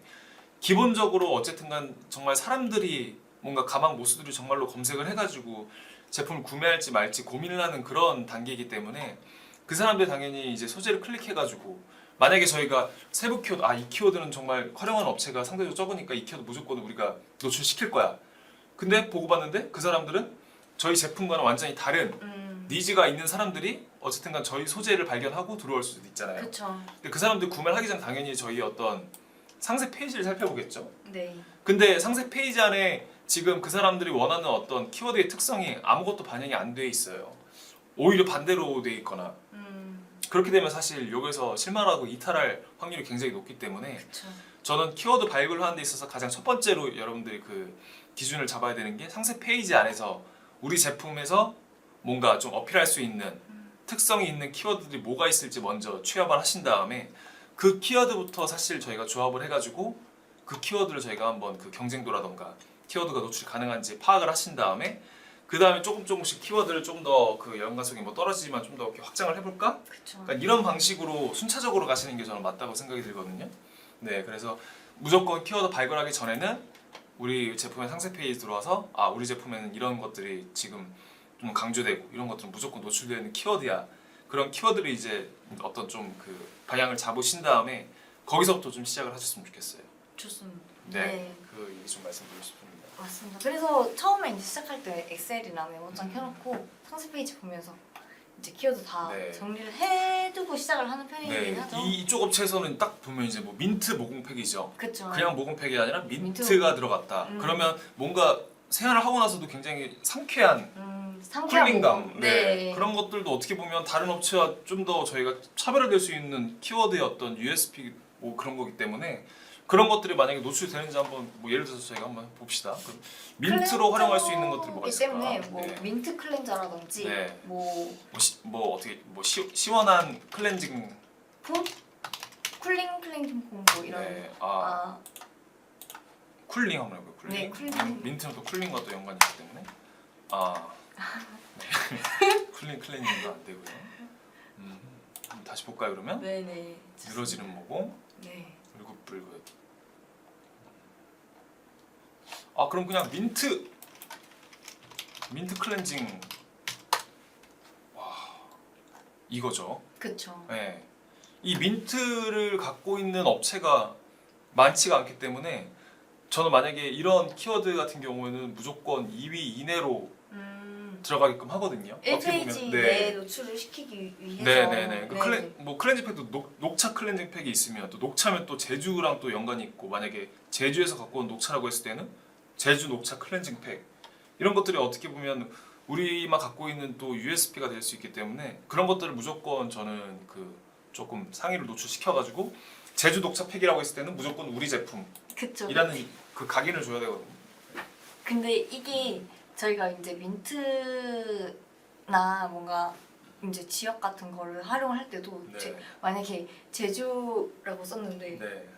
기본적으로 어쨌든간 정말 사람들이 뭔가 가방 모스들이 정말로 검색을 해가지고 제품을 구매할지 말지 고민을 하는 그런 단계이기 때문에 그 사람들 당연히 이제 소재를 클릭해가지고 만약에 저희가 세부 키워드 이 키워드는 정말 활용하는 업체가 상대적으로 적으니까 이 키워드 무조건 우리가 노출시킬 거야. 근데 보고 봤는데 그 사람들은 저희 제품과는 완전히 다른 니즈가 있는 사람들이 어쨌든간 저희 소재를 발견하고 들어올 수도 있잖아요. 그쵸. 근데 그 사람들 구매를 하기 전에 당연히 저희 어떤 상세 페이지를 살펴보겠죠. 네. 근데 상세 페이지 안에 지금 그 사람들이 원하는 어떤 키워드의 특성이 아무것도 반영이 안 돼 있어요. 오히려 반대로 돼 있거나 그렇게 되면 사실 여기서 실망하고 이탈할 확률이 굉장히 높기 때문에 그쵸. 저는 키워드 발굴을 하는 데 있어서 가장 첫 번째로 여러분들이 그 기준을 잡아야 되는 게 상세 페이지 안에서 우리 제품에서 뭔가 좀 어필할 수 있는 특성이 있는 키워드들이 뭐가 있을지 먼저 취합을 하신 다음에 그 키워드부터 사실 저희가 조합을 해가지고 그 키워드를 저희가 한번 그 경쟁도라던가 키워드가 노출이 가능한지 파악을 하신 다음에 그 다음에 조금씩 키워드를 좀 더 그 연관성이 뭐 떨어지지만 좀 더 이렇게 확장을 해볼까? 그쵸. 그러니까 이런 방식으로 순차적으로 가시는 게 저는 맞다고 생각이 들거든요. 네, 그래서 무조건 키워드 발굴하기 전에는 우리 제품의 상세 페이지 들어와서 우리 제품에는 이런 것들이 지금 좀 강조되고 이런 것들은 무조건 노출되어 있는 키워드야. 그런 키워드를 이제 어떤 좀 그 방향을 잡으신 다음에 거기서부터 좀 시작을 하셨으면 좋겠어요. 좋습니다. 네, 그 얘기 좀 말씀드리고 싶습니다. 맞습니다. 그래서 처음에 이제 시작할 때 엑셀이나 메모장 켜놓고 상세 페이지 보면서 이제 키워드 다 네. 정리를 해두고 시작을 하는 편이긴 네, 하죠. 이쪽 업체에서는 딱 보면 이제 뭐 민트 모공팩이죠. 그쵸. 그냥 모공팩이 아니라 민트 민트가 들어갔다. 음. 그러면 뭔가 세안을 하고 나서도 굉장히 상쾌한 상쾌하고. 쿨링감. 네. 그런 것들도 어떻게 보면 다른 업체와 좀 더 저희가 차별화될 수 있는 키워드의 어떤 USP 뭐 그런 거기 때문에 그런 것들이 만약에 노출되는지 한번 뭐 예를 들어서 저희가 한번 봅시다. 그럼 민트로 활용할 수 있는 것들이 뭐가 있을까? 때문에 뭐 네. 민트 클렌저라든지 네. 뭐 뭐 어떻게 뭐 시원한 클렌징. 폼? 쿨링 클렌징 폼 뭐 이런 네. 아, 쿨링 한번 해볼까요? 쿨링. 네, 쿨링. 민트는 또 쿨링과 또 연관이 있기 때문에 네. 쿨링 클렌징도 안 되고요. 한번 다시 볼까요 그러면? 네네 늘어지는 모공, 네. 울긋불긋. 그럼 그냥 민트 클렌징. 와, 이거죠. 그쵸. 네. 이 민트를 갖고 있는 업체가 많지가 않기 때문에 저는 만약에 이런 키워드 같은 경우에는 무조건 2위 이내로 들어가게끔 하거든요. 어떻게 1페이지 보면. 내에 노출을 시키기 위해서 네네네. 클렌징 팩도 녹차 클렌징 팩이 있으면 또 녹차면 또 제주랑 또 연관이 있고 만약에 제주에서 갖고 온 녹차라고 했을 때는 제주 녹차 클렌징 팩 이런 것들이 어떻게 보면 우리만 갖고 있는 또 USP가 될 수 있기 때문에 그런 것들을 무조건 저는 그 조금 상위를 노출시켜가지고 제주 녹차 팩이라고 했을 때는 무조건 우리 제품이라는 그쵸. 그 각인을 줘야 되거든요. 근데 이게 저희가 이제 민트나 뭔가 이제 지역 같은 거를 활용을 할 때도 네. 만약에 제주라고 썼는데 네.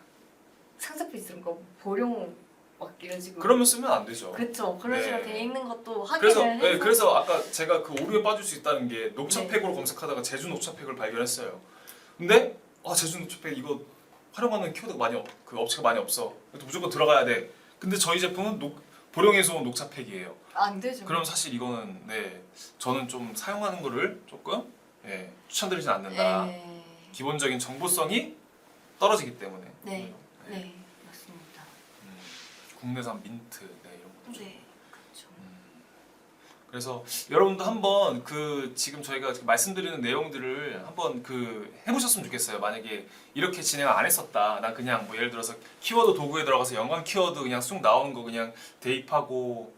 상세필 쓰는 거 보령 막 이런 식으로 그러면 쓰면 안 되죠. 그쵸 그런 네. 식으로 돼 있는 것도 그래서 확인을 해서 그래서 아까 제가 그 오류에 빠질 수 있다는 게 녹차 네. 팩으로 검색하다가 제주 녹차 팩을 발견했어요. 근데 제주 녹차 팩 이거 활용하는 키워드가 그 업체가 많이 없어. 그래서 무조건 들어가야 돼. 근데 저희 제품은 보령에서 온 녹차 팩이에요. 안 되죠. 그럼 사실 이거는 저는 좀 사용하는 거를 조금 추천드리진 않는다. 네. 기본적인 정보성이 떨어지기 때문에. 네. 네 맞습니다. 국내산 민트 이런 거. 네 그렇죠. 그래서 여러분도 한번 그 지금 저희가 지금 말씀드리는 내용들을 한번 그 해보셨으면 좋겠어요. 만약에 이렇게 진행 안 했었다. 난 그냥 뭐 예를 들어서 키워드 도구에 들어가서 연관 키워드 그냥 쑥 나오는 거 그냥 대입하고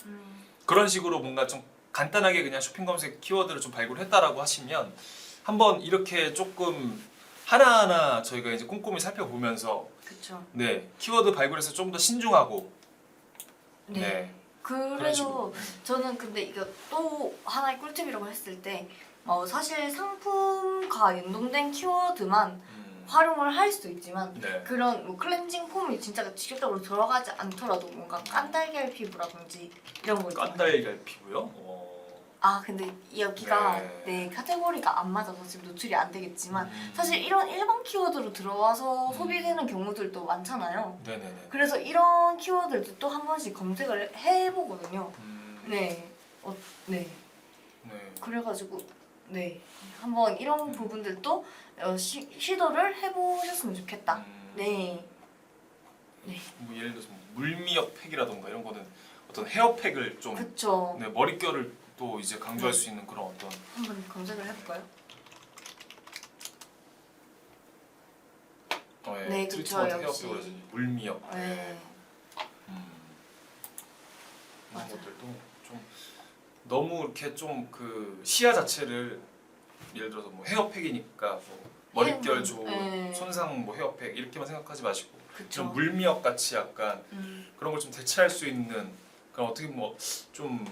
그런 식으로 뭔가 좀 간단하게 그냥 쇼핑 검색 키워드를 좀 발굴했다라고 하시면 한번 이렇게 조금 하나하나 저희가 이제 꼼꼼히 살펴보면서 그렇죠. 키워드 발굴에서 좀 더 신중하고 네. 그런 그래서 식으로. 저는 근데 이거 또 하나의 꿀팁이라고 했을 때 사실 상품과 연동된 키워드만 활용을 할 수도 있지만 네. 그런 뭐 클렌징 폼이 진짜 직접적으로 들어가지 않더라도 뭔가 깐달걀 피부라든지 이런 거 있잖아요. 깐달걀 피부요? 근데 여기가 네. 카테고리가 안 맞아서 지금 노출이 안 되겠지만 사실 이런 일반 키워드로 들어와서 소비되는 경우들도 많잖아요. 네네네. 그래서 이런 키워드들도 또 한 번씩 검색을 해보거든요. 네. 네. 네. 그래가지고 네. 한번 이런 부분들도 시도를 해보셨으면 좋겠다. 네. 네. 뭐 예를 들어서 물미역 팩이라던가 이런 거는 어떤 헤어팩을 좀 그쵸. 머릿결을 또 이제 강조할 수 있는 그런 어떤 한번 검색을 해볼까요? 네, 그쵸, 트리트먼트 역시. 헤어팩을 해서 물미역 네. 이런 맞아요. 것들도 좀 너무 이렇게 좀 그 시야 자체를 예를 들어서 뭐 헤어팩이니까 뭐 머릿결 좋은 네. 손상 뭐 헤어팩 이렇게만 생각하지 마시고 그쵸. 좀 물미역 같이 약간 그런 걸 좀 대체할 수 있는 그런 어떻게 뭐 좀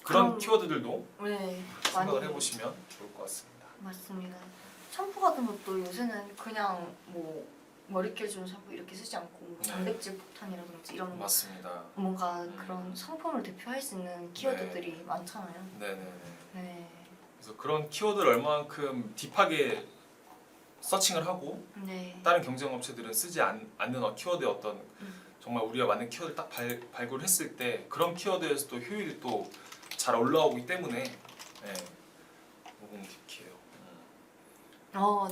그런 그럼- 키워드들도 네. 생각을 많이 해보시면 좋을 것 같습니다. 맞습니다. 샴푸 같은 것도 요새는 그냥 뭐 머릿결 좋은 샴푸 이렇게 쓰지 않고 뭐 네. 단백질 폭탄이라든지 이런 맞습니다. 뭔가 그런 상품을 대표할 수 있는 키워드들이 많잖아요. 네네네. 네. 그래서 그런 키워드를 얼마만큼 딥하게 서칭을 하고 네. 다른 경쟁 업체들은 쓰지 않는 키워드의 어떤 정말 우리가 맞는 키워드를 딱 발굴했을 때 그런 키워드에서 또 효율이 또 잘 올라오기 때문에 모공 딥키예요.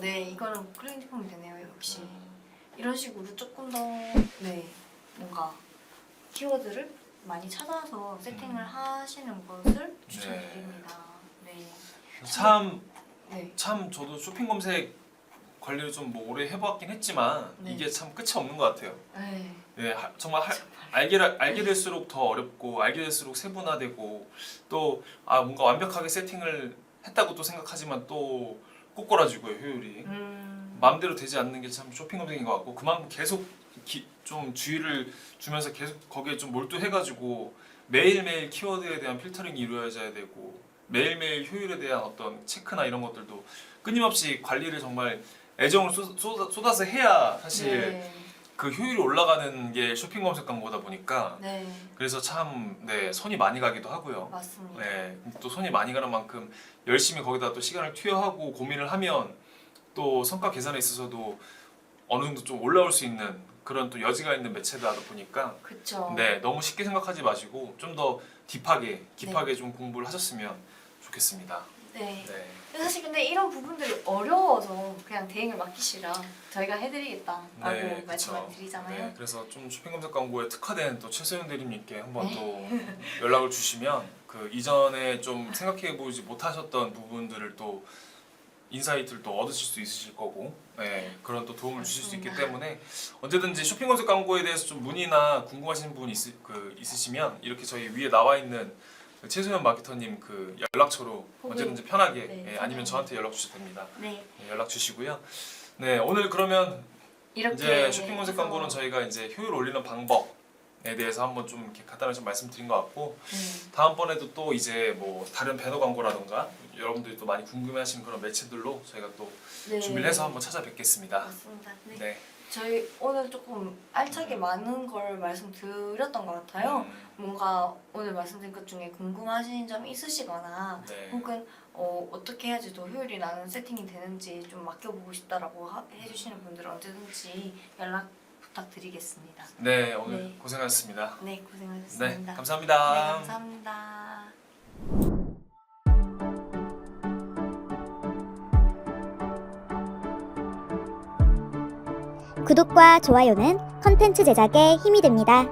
네. 이거는 클렌징 폼이 되네요. 역시. 음. 이런 식으로 조금 더 뭔가 키워드를 많이 찾아서 세팅을 하시는 것을 추천드립니다. 네. 참 네. 저도 쇼핑 검색 관리를 좀 뭐 오래 해봤긴 했지만 네. 이게 참 끝이 없는 것 같아요. 네. 정말 알게 될수록 더 어렵고 알게 될수록 세분화되고 또 뭔가 완벽하게 세팅을 했다고 또 생각하지만 또 꼬꾸라지고요 효율이 마음대로 되지 않는 게 참 쇼핑 검색인 것 같고 그만큼 계속 좀 주의를 주면서 계속 거기에 좀 몰두해가지고 매일매일 키워드에 대한 필터링이 이루어져야 되고 매일매일 효율에 대한 어떤 체크나 이런 것들도 끊임없이 관리를 정말 애정을 쏟아서 해야 사실 네. 그 효율이 올라가는 게 쇼핑 검색 광고다 보니까 네, 그래서 참 네, 손이 많이 가기도 하고요. 맞습니다. 네, 또 손이 많이 가는 만큼 열심히 거기다 또 시간을 투여하고 고민을 하면 또 성과 개선에 있어서도 어느 정도 좀 올라올 수 있는 그런 또 여지가 있는 매체다 보니까 그쵸. 네, 너무 쉽게 생각하지 마시고 좀 더 딥하게 깊하게 좀 공부를 하셨으면 좋겠습니다. 네. 네. 사실 근데 이런 부분들이 어려워서 그냥 대행을 맡기시라 저희가 해드리겠다라고 네, 말씀을 그쵸. 드리잖아요. 네, 그래서 좀 쇼핑 검색 광고에 특화된 또 최소연 대리님께 한번 네. 또 연락을 주시면 그 이전에 좀 생각해 보지 못하셨던 부분들을 또 인사이트를 또 얻으실 수 있으실 거고, 네, 그런 또 도움을 주실 수 있기 맞습니다. 때문에 언제든지 쇼핑 검색 광고에 대해서 좀 문의나 궁금하신 부분 있으시면 이렇게 저희 위에 나와 있는 그 최소연 마케터님 그 연락처로 혹은- 언제든지 편하게 네, 예, 아니면 편하게. 저한테 연락 주셔도 됩니다. 네, 네, 연락 주시고요. 네, 오늘 그러면 이렇게 이제 쇼핑 검색 해서- 광고는 저희가 이제 효율 올리는 방법에 대해서 한번 좀 이렇게 간단하게 좀 말씀드린 것 같고 다음번에도 또 이제 뭐 다른 배너 광고라던가 여러분들이 또 많이 궁금해하시는 그런 매체들로 저희가 또 네. 준비를 해서 한번 찾아뵙겠습니다. 맞습니다. 네. 네. 저희 오늘 조금 알차게 많은 걸 말씀드렸던 것 같아요. 뭔가 오늘 말씀드린 것 중에 궁금하신 점이 있으시거나 네. 혹은 어떻게 해야지 더 효율이 나는 세팅이 되는지 좀 맡겨보고 싶다라고 해주시는 분들은 언제든지 연락 부탁드리겠습니다. 네, 오늘 네. 고생하셨습니다. 네, 네, 고생하셨습니다. 감사합니다. 네, 감사합니다. 구독과 좋아요는 컨텐츠 제작에 힘이 됩니다.